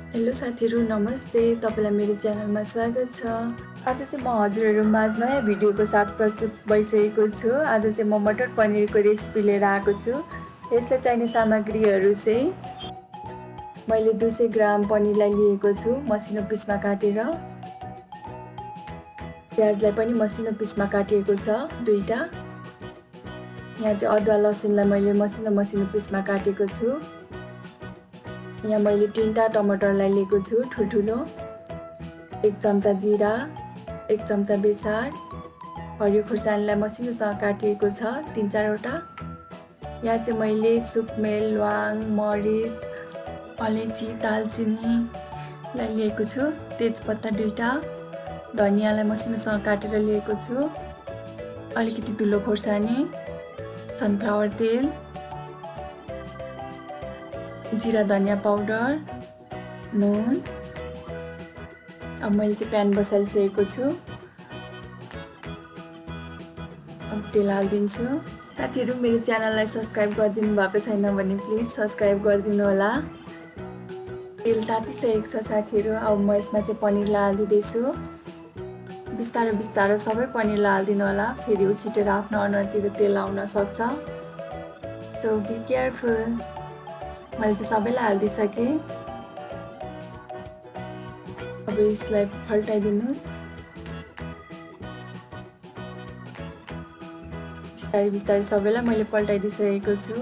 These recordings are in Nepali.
हेलो साथीहरु नमस्ते तपाईलाई मेरो च्यानलमा स्वागत छ। आज चाहिँ म हजुरहरु माझ नयाँ भिडियोको साथ प्रस्तुत भइसकेको छु। आज चाहिँ म मटर पनिरको रेसिपी लिएर आएको छु। यसले चाहिने सामग्रीहरु चाहिँ मैले 200 ग्राम पनिरलाई लिएको छु मसिनो पिसमा काटेर। प्याजलाई पनि मसिनो पिसमा काटिएको छ दुईटा। यहाँ चाहिँ अदुवा लसुनलाई मैले मसिनो पिसमा काटेको छु। यहाँ मैले 3टा टमाटरलाई लिएको छु ठुलठुलो। 1 चम्चा जीरा, 1 चम्चा बेसार, हरियो खुर्सानीलाई मसिनोसँग काटिएको छ 3-4 वटा। यहाँ चाहिँ मैले सुकमेल, ल्वाङ, मरिच, अलैँची, दालचिनीलाई लिएको छु। तेजपत्ता 2टा, धनियालाई मसिनोसँग काटेर लिएको छु। अलिकति धुलो खोर्सानी, सनफ्लावर तेल, जीरा धनिया पाउडर, नुन। अब मैले चाहिँ प्यान बसाइसकेको छु। अब तेल हाल्दिन्छु। साथीहरु मेरो च्यानललाई सब्स्क्राइब गरिदिनु भएको छैन भने प्लिज सब्स्क्राइब गरिदिनु होला। तेल तातिसकेको छ साथीहरु। अब म यसमा चाहिँ पनिरलाई हाल्दिदैछु। बिस्तारो सबै पनिरलाई हाल्दिनु होला, फेरि उछिटेर आफ्नो अनुहारतिर तेल आउन सक्छ। So be careful. मैले चाहिँ सबैलाई हाल्दिसकेँ। अब यसलाई फल्टाइदिनुस्। बिस्तारै सबैलाई मैले पल्टाइदिसकेको छु।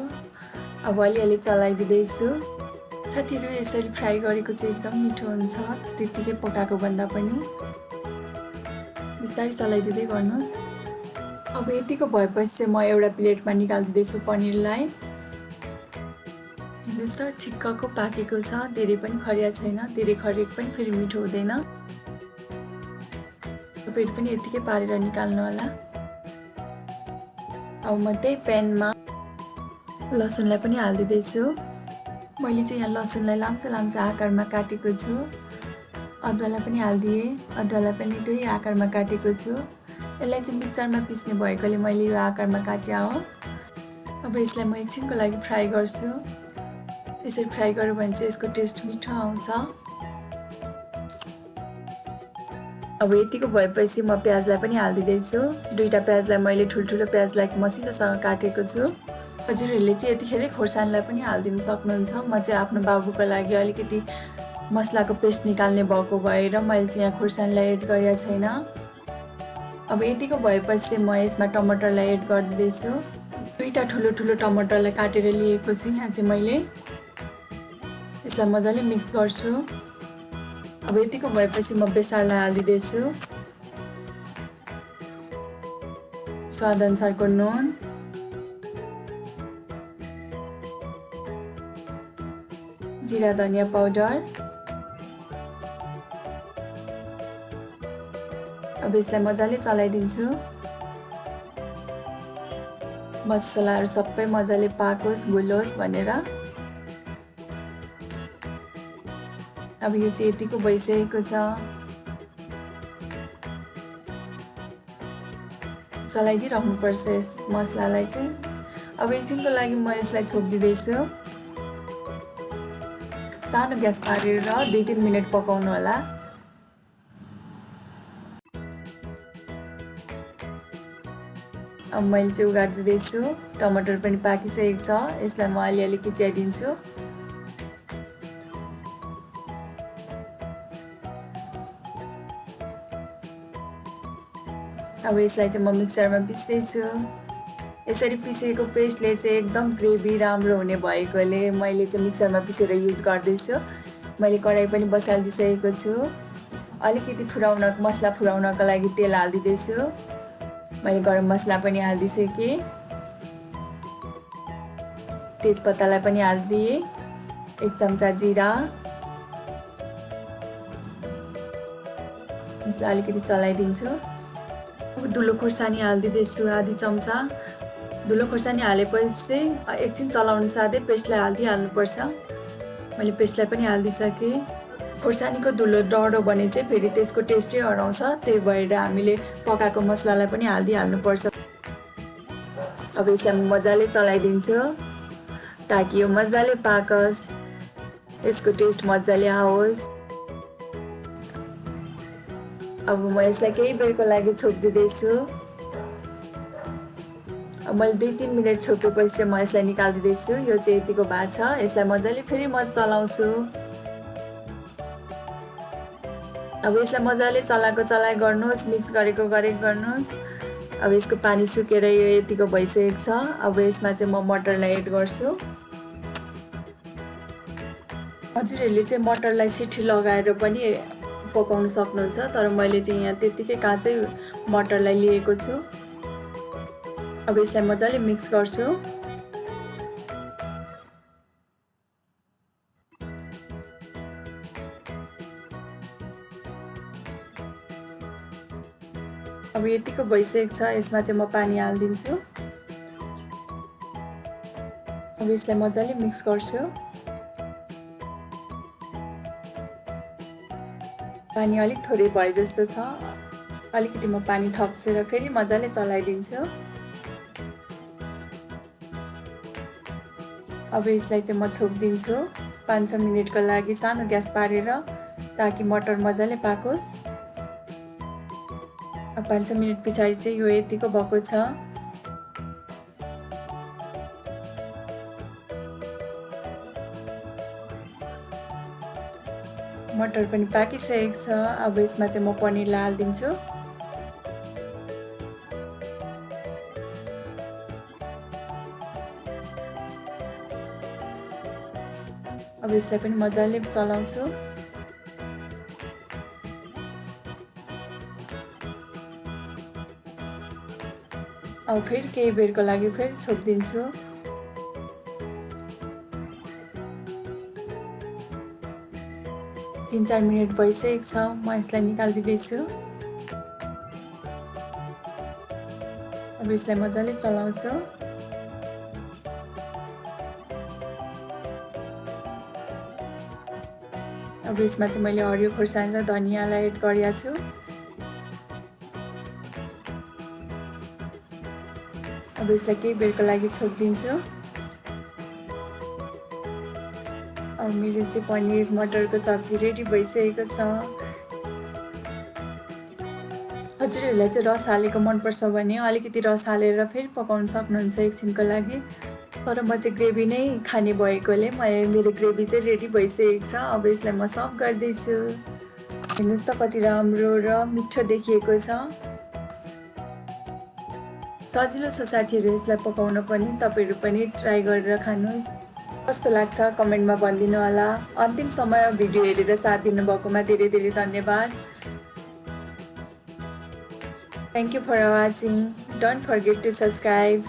अब अलिअलि चलाइदिँदैछु। साथीहरु यसरी फ्राई गरेको चाहिँ एकदम मिठो हुन्छ, त्यतिकै पकाएको भन्दा पनि। बिस्तारै चलाइदिँदै गर्नुस्। अब यतिको भएपछि चाहिँ म एउटा प्लेटमा निकाल्दिदैछु पनिरलाई। हेर्नुस् त ठिक्कको पाकेको छ, धेरै पनि खरिया छैन, धेरै खरिएको पनि फेरि मिठो हुँदैन। फेरि पनि यतिकै पारेर निकाल्नु होला। अब म त्यही प्यानमा लसुनलाई पनि हाल्दिदैछु। मैले चाहिँ यहाँ लसुनलाई लाम्चो आकारमा काटेको छु। अदुवालाई पनि हाल्दिए, अदुवालाई पनि त्यही आकारमा काटेको छु। यसलाई चाहिँ मिक्सरमा पिस्ने भएकोले मैले यो आकारमा काट्या हो। अब यसलाई म एकछिनको लागि फ्राई गर्छु। यसरी फ्राई गर्यो भने चाहिँ यसको टेस्ट मिठो आउँछ। अब यतिको भएपछि म प्याजलाई पनि हाल्दिदैछु। 2टा प्याजलाई मैले ठुलठुलो प्याजलाई मसिनोसँग काटेको छु। हजुरहरूले चाहिँ यतिखेरै खोर्सानीलाई पनि हाल्दिन सक्नुहुन्छ। म चाहिँ आफ्नो बाबुको लागि अलिकति मसलाको पेस्ट निकाल्ने भएको भएर मैले चाहिँ यहाँ खोर्सानीलाई एड गरेको छैन। अब यतिको भएपछि म यसमा टमाटरलाई एड गर्दिदैछु। 2टा ठुलो टमाटरलाई काटेर लिएको छु यहाँ चाहिँ मैले। यसलाई मजाले मिक्स गर्छु। अब यतिको भएपछि म बेसारलाई हाल्दिदैछु। स्वाद अनुसारको नुन, जीरा धनिया पाउडर। अब यसलाई मजाले चलाइदिन्छु। मसलाहरू सबै मजाले पाकोस्, घुलोस् भनेर। अब यो चाहिँ यतिको भइसकेको छ। चलाइदिइराख्नुपर्छ यस मसलालाई चाहिँ। अब एकछिनको लागि म यसलाई छोपिदिँदैछु। सानो ग्यास पारेर 2-3 मिनेट पकाउनु होला। अब मैले चाहिँ उगार्दिदैछु। टमाटर पनि पाकिसकेको छ। यसलाई म अलिअलि किच्याइदिन्छु। अब यसलाई चाहिँ म मिक्सरमा पिस्दैछु। यसरी पिसेको पेस्टले चाहिँ एकदम ग्रेभी राम्रो हुने भएकोले मैले चाहिँ मिक्सरमा पिसेर युज गर्दैछु। मैले कराई पनि बसालिदिसकेको छु। अलिकति मसला फुराउनको लागि तेल हाल्दिदैछु। मैले गरम मसला पनि हाल्दिसकेँ। तेजपत्तालाई पनि हाल्दिए। 1 चम्चा जीरा। यसलाई अलिकति चलाइदिन्छु। अब धुलो खोर्सानी हाल्दिदैछु आधी चम्चा। धुलो खोर्सानी हालेपछि चाहिँ एकछिन चलाउनु साथै पेस्टलाई हाल्नुपर्छ। मैले पेस्टलाई पनि हाल्दिसकेँ। खोर्सानीको धुलो डढो भने चाहिँ फेरि त्यसको टेस्टै हराउँछ। त्यही भएर हामीले पकाएको मसलालाई पनि हाल्नुपर्छ। अब यसलाई मजाले चलाइदिन्छु ताकि यो मजाले पाकोस्। यसको टेस्ट मजाले आओस्। अब म यसलाई केही बेरको लागि छोपिदिँदैछु। मैले 2-3 मिनट छोपेपछि चाहिँ म यसलाई निकालिदिँदैछु। यो चाहिँ यतिको भएको छ। यसलाई मजाले फेरि म चलाउँछु। अब यसलाई मजाले चलाइ गर्नुहोस्, मिक्स गरेको गर्नुहोस्। अब यसको पानी सुकेर यो यतिको भइसकेको छ। अब यसमा चाहिँ म मटरलाई एड गर्छु। हजुरहरूले चाहिँ मटरलाई सिटी लगाएर पनि पकाउन सक्नुहुन्छ, तर मैले चाहिँ यहाँ त्यतिकै काँचै मटरलाई लिएको छु। अब यसलाई मजाले मिक्स गर्छु। अब यतिको भइसकेको छ। यसमा चाहिँ म पानी हालिदिन्छु। अब यसलाई मजाले मिक्स गर्छु। पानी अलिक थोरै भए जस्तो छ। अलिकति म पानी थप्छु र फेरि मजाले चलाइदिन्छु। अब यसलाई चाहिँ म छोपिदिन्छु 5-6 मिनटको लागि सानो ग्यास पारेर, ताकि मटर मजाले पाकोस्। अब 5-6 मिनट पछाडि चाहिँ यो यतिको भएको छ। मटर पनि पाकिसकेको छ। अब यसमा चाहिँ म पनिरलाई हालिदिन्छु। अब यसलाई पनि मजाले चलाउँछु। अब फेरि केही बेरको लागि फेरि छोपिदिन्छु। तीन 4 मिनट भइसकेको छ। म यसलाई निकालिदिँदैछु। अब यसलाई मजाले चलाउँछु। अब यसमा चाहिँ मैले हरियो खोर्सानी र धनियालाई एड गरेको छु। अब यसलाई केही बेरको लागि छोपिदिन्छु। अब मेरो चाहिँ पनिर मटरको सब्जी रेडी भइसकेको छ। हजुरहरूलाई चाहिँ रस हालेको मनपर्छ भने अलिकति रस हालेर फेरि पकाउन सक्नुहुन्छ एकछिनको लागि। तर म चाहिँ ग्रेभी नै खाने भएकोले मेरो ग्रेभी चाहिँ रेडी भइसकेको छ। अब यसलाई म सर्भ गर्दैछु। हेर्नुहोस् त कति राम्रो र मिठो देखिएको छ। सजिलो छ साथीहरू यसलाई पकाउन पनि। तपाईहरु पनि ट्राई गरेर खानुहोस्। कस्तो लाग्छ कमेन्टमा भनिदिनु होला। अन्तिम समय भिडियो हेरेर साथ दिनुभएकोमा धेरै धेरै धन्यवाद। Thank you for watching. Don't forget to subscribe.